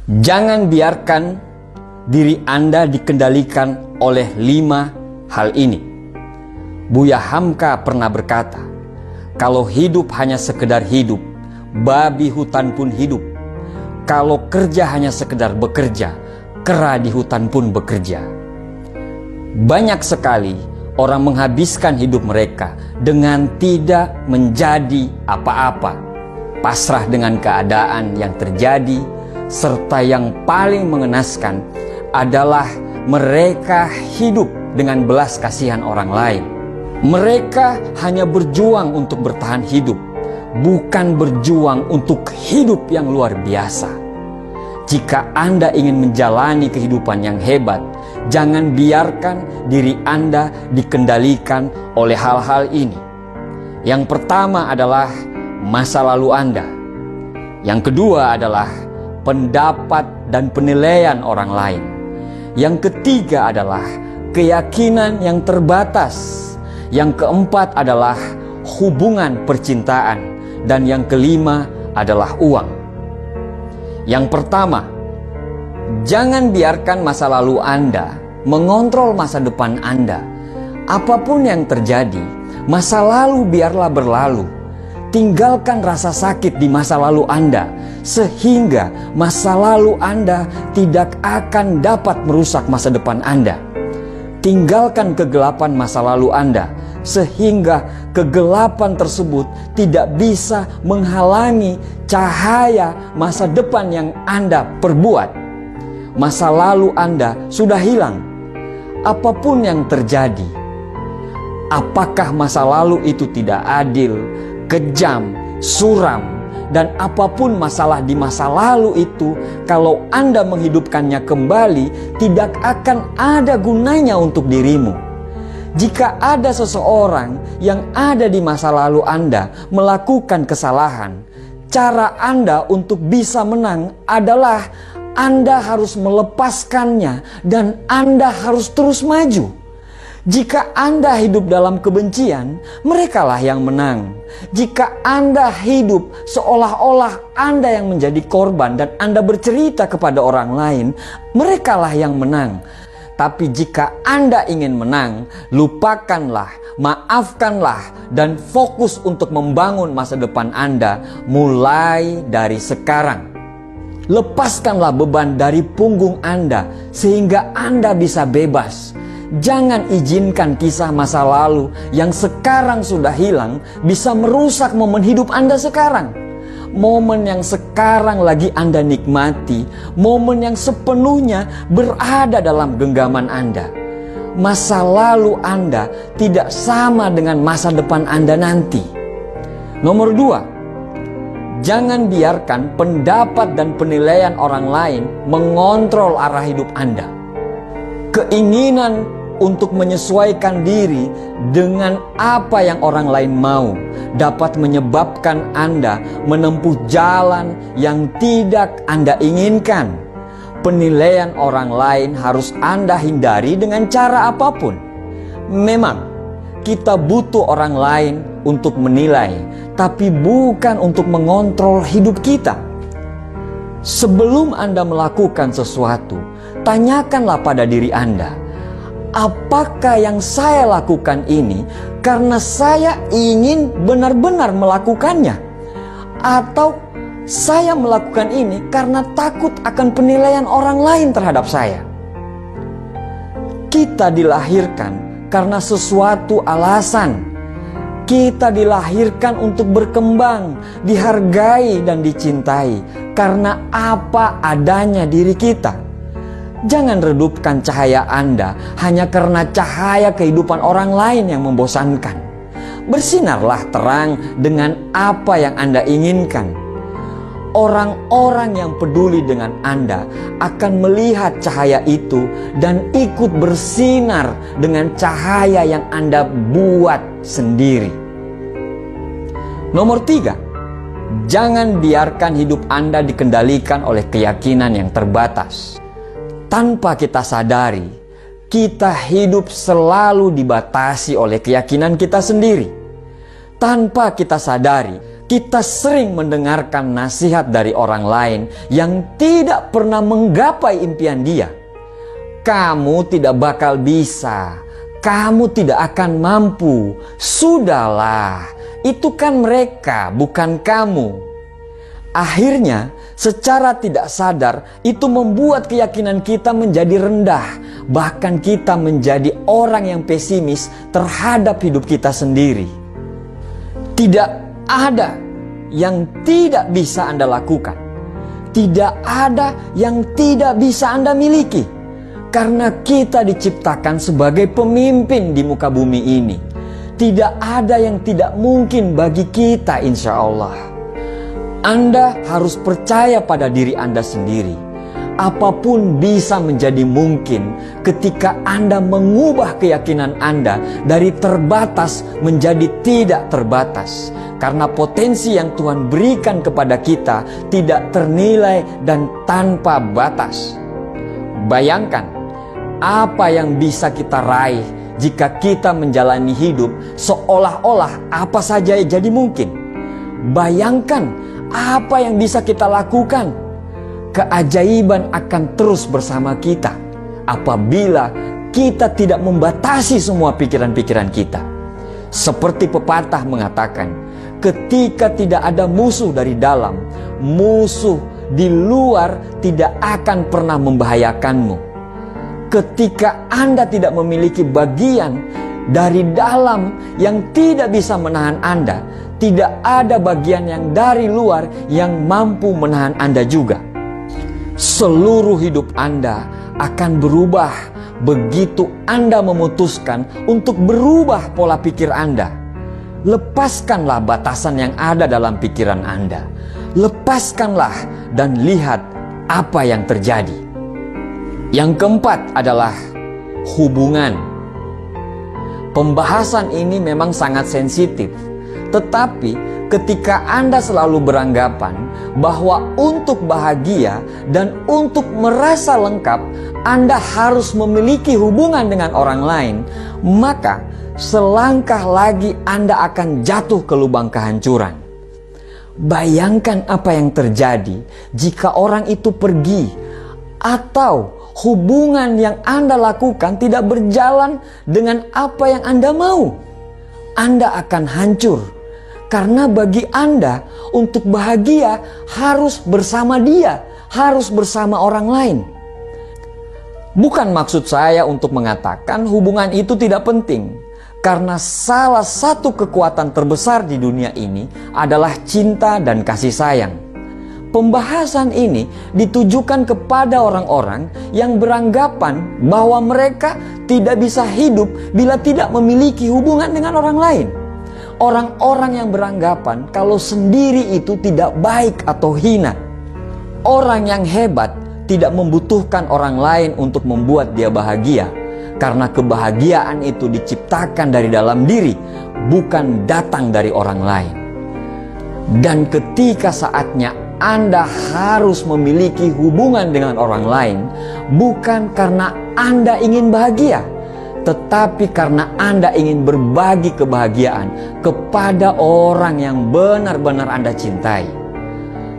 Jangan biarkan diri Anda dikendalikan oleh 5 hal ini. Buya Hamka pernah berkata, kalau hidup hanya sekedar hidup, babi hutan pun hidup. Kalau kerja hanya sekedar bekerja, kera di hutan pun bekerja. Banyak sekali orang menghabiskan hidup mereka dengan tidak menjadi apa-apa, pasrah dengan keadaan yang terjadi, serta yang paling mengenaskan adalah mereka hidup dengan belas kasihan orang lain. Mereka hanya berjuang untuk bertahan hidup, bukan berjuang untuk hidup yang luar biasa. Jika Anda ingin menjalani kehidupan yang hebat, jangan biarkan diri Anda dikendalikan oleh hal-hal ini. Yang pertama adalah masa lalu Anda. Yang kedua adalah pendapat dan penilaian orang lain. Yang ketiga adalah keyakinan yang terbatas. Yang keempat adalah hubungan percintaan. Dan yang kelima adalah uang. Yang pertama, jangan biarkan masa lalu Anda mengontrol masa depan Anda. Apapun yang terjadi, masa lalu biarlah berlalu. Tinggalkan rasa sakit di masa lalu Anda, sehingga masa lalu Anda tidak akan dapat merusak masa depan Anda. Tinggalkan kegelapan masa lalu Anda, sehingga kegelapan tersebut tidak bisa menghalangi cahaya masa depan yang Anda perbuat. Masa lalu Anda sudah hilang. Apapun yang terjadi, apakah masa lalu itu tidak adil, kejam, suram, dan apapun masalah di masa lalu itu, kalau Anda menghidupkannya kembali, tidak akan ada gunanya untuk dirimu. Jika ada seseorang yang ada di masa lalu Anda melakukan kesalahan, cara Anda untuk bisa menang adalah Anda harus melepaskannya dan Anda harus terus maju. Jika Anda hidup dalam kebencian, merekalah yang menang. Jika Anda hidup seolah-olah Anda yang menjadi korban dan Anda bercerita kepada orang lain, merekalah yang menang. Tapi jika Anda ingin menang, lupakanlah, maafkanlah, dan fokus untuk membangun masa depan Anda mulai dari sekarang. Lepaskanlah beban dari punggung Anda sehingga Anda bisa bebas. Jangan izinkan kisah masa lalu yang sekarang sudah hilang bisa merusak momen hidup Anda sekarang. Momen yang sekarang lagi Anda nikmati, momen yang sepenuhnya berada dalam genggaman Anda. Masa lalu Anda tidak sama dengan masa depan Anda nanti. Nomor 2, jangan biarkan pendapat dan penilaian orang lain mengontrol arah hidup Anda. Keinginan untuk menyesuaikan diri dengan apa yang orang lain mau dapat menyebabkan Anda menempuh jalan yang tidak Anda inginkan. Penilaian orang lain harus Anda hindari dengan cara apapun. Memang kita butuh orang lain untuk menilai, tapi bukan untuk mengontrol hidup kita. Sebelum Anda melakukan sesuatu, tanyakanlah pada diri Anda, apakah yang saya lakukan ini karena saya ingin benar-benar melakukannya? Atau saya melakukan ini karena takut akan penilaian orang lain terhadap saya? Kita dilahirkan karena sesuatu alasan. Kita dilahirkan untuk berkembang, dihargai dan dicintai karena apa adanya diri kita. Jangan redupkan cahaya Anda hanya karena cahaya kehidupan orang lain yang membosankan. Bersinarlah terang dengan apa yang Anda inginkan. Orang-orang yang peduli dengan Anda akan melihat cahaya itu dan ikut bersinar dengan cahaya yang Anda buat sendiri. Nomor 3, jangan biarkan hidup Anda dikendalikan oleh keyakinan yang terbatas. Tanpa kita sadari, kita hidup selalu dibatasi oleh keyakinan kita sendiri. Tanpa kita sadari, Kita sering mendengarkan nasihat dari orang lain yang tidak pernah menggapai impian dia. Kamu tidak bakal bisa, kamu tidak akan mampu. Sudahlah, itu kan mereka, bukan kamu. Akhirnya, secara tidak sadar, itu membuat keyakinan kita menjadi rendah. Bahkan kita menjadi orang yang pesimis terhadap hidup kita sendiri. Tidak ada yang tidak bisa Anda lakukan. Tidak ada yang tidak bisa Anda miliki. Karena kita diciptakan sebagai pemimpin di muka bumi ini. Tidak ada yang tidak mungkin bagi kita, insya Allah. Anda harus percaya pada diri Anda sendiri. Apapun bisa menjadi mungkin ketika Anda mengubah keyakinan Anda dari terbatas menjadi tidak terbatas. Karena potensi yang Tuhan berikan kepada kita tidak ternilai dan tanpa batas. Bayangkan apa yang bisa kita raih jika kita menjalani hidup seolah-olah apa saja jadi mungkin. Bayangkan apa yang bisa kita lakukan. Keajaiban akan terus bersama kita apabila kita tidak membatasi semua pikiran-pikiran kita. Seperti pepatah mengatakan, ketika tidak ada musuh dari dalam, musuh di luar tidak akan pernah membahayakanmu. Ketika Anda tidak memiliki bagian dari dalam yang tidak bisa menahan Anda, tidak ada bagian yang dari luar yang mampu menahan Anda juga. Seluruh hidup Anda akan berubah begitu Anda memutuskan untuk berubah pola pikir Anda. Lepaskanlah batasan yang ada dalam pikiran Anda. Lepaskanlah dan lihat apa yang terjadi. Yang keempat adalah hubungan. Pembahasan ini memang sangat sensitif, tetapi ketika Anda selalu beranggapan bahwa untuk bahagia dan untuk merasa lengkap Anda harus memiliki hubungan dengan orang lain, maka selangkah lagi Anda akan jatuh ke lubang kehancuran. Bayangkan apa yang terjadi jika orang itu pergi atau hubungan yang Anda lakukan tidak berjalan dengan apa yang Anda mau. Anda akan hancur. Karena bagi Anda untuk bahagia harus bersama dia, harus bersama orang lain. Bukan maksud saya untuk mengatakan hubungan itu tidak penting. Karena salah satu kekuatan terbesar di dunia ini adalah cinta dan kasih sayang. Pembahasan ini ditujukan kepada orang-orang yang beranggapan bahwa mereka tidak bisa hidup bila tidak memiliki hubungan dengan orang lain. Orang-orang yang beranggapan kalau sendiri itu tidak baik atau hina. Orang yang hebat tidak membutuhkan orang lain untuk membuat dia bahagia. Karena kebahagiaan itu diciptakan dari dalam diri, bukan datang dari orang lain. Dan ketika saatnya Anda harus memiliki hubungan dengan orang lain, bukan karena Anda ingin bahagia, tetapi karena Anda ingin berbagi kebahagiaan kepada orang yang benar-benar Anda cintai.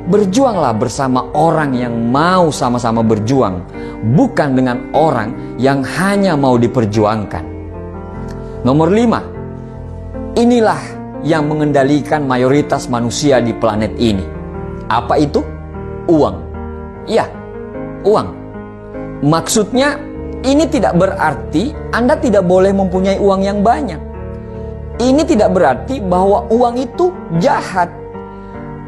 Berjuanglah bersama orang yang mau sama-sama berjuang, bukan dengan orang yang hanya mau diperjuangkan. Nomor 5. Inilah yang mengendalikan mayoritas manusia di planet ini. Apa itu? Uang. Ya, uang. Maksudnya, ini tidak berarti Anda tidak boleh mempunyai uang yang banyak. Ini tidak berarti bahwa uang itu jahat.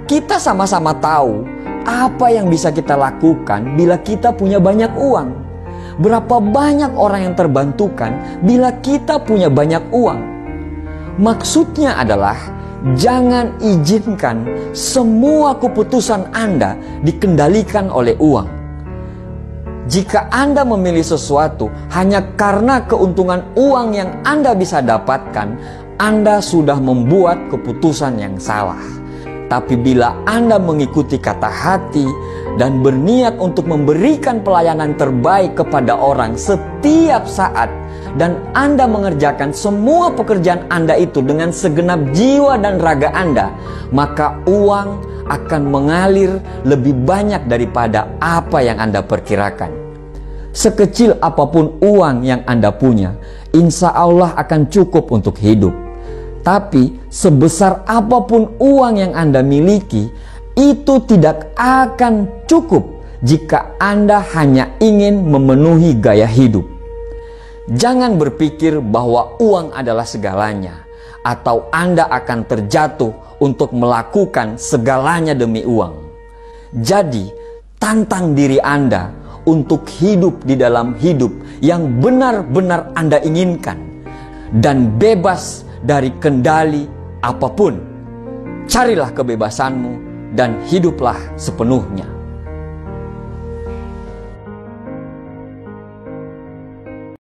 Kita sama-sama tahu apa yang bisa kita lakukan bila kita punya banyak uang. Berapa banyak orang yang terbantukan bila kita punya banyak uang. Maksudnya adalah jangan izinkan semua keputusan Anda dikendalikan oleh uang. Jika Anda memilih sesuatu hanya karena keuntungan uang yang Anda bisa dapatkan, Anda sudah membuat keputusan yang salah. Tapi bila Anda mengikuti kata hati dan berniat untuk memberikan pelayanan terbaik kepada orang setiap saat dan Anda mengerjakan semua pekerjaan Anda itu dengan segenap jiwa dan raga Anda, maka uang akan mengalir lebih banyak daripada apa yang Anda perkirakan. Sekecil apapun uang yang Anda punya, insya Allah akan cukup untuk hidup. Tapi sebesar apapun uang yang Anda miliki, itu tidak akan cukup jika Anda hanya ingin memenuhi gaya hidup. Jangan berpikir bahwa uang adalah segalanya, atau Anda akan terjatuh untuk melakukan segalanya demi uang. Jadi, tantang diri Anda untuk hidup di dalam hidup yang benar-benar Anda inginkan, dan bebas dari kendali apapun. Carilah kebebasanmu dan hiduplah sepenuhnya.